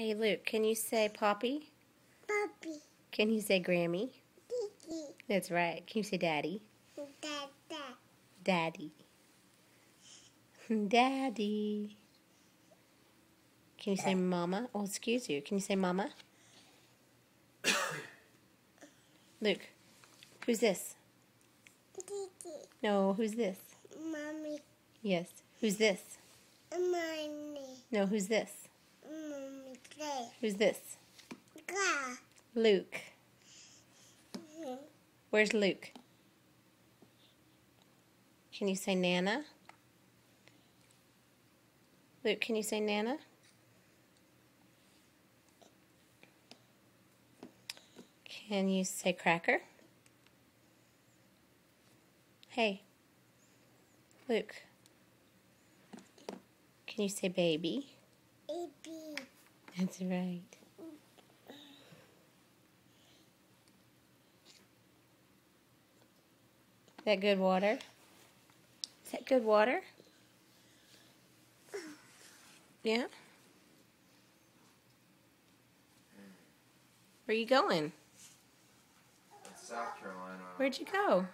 Hey, Luke, can you say Poppy? Puppy. Can you say Grammy? Kiki. That's right. Can you say Daddy? Dada. Daddy. Daddy. Can you say Mama? Oh, excuse you. Can you say Mama? Luke, who's this? Kiki. No, who's this? Mommy. Yes. Who's this? Mommy. No, who's this? Mommy. Play. Who's this? Ga. Luke. Where's Luke? Can you say Nana? Luke, can you say Nana? Can you say Cracker? Hey, Luke, can you say Baby? Baby. That's right. Is that good water? Is that good water? Yeah? Where you going? South Carolina. Where'd you go?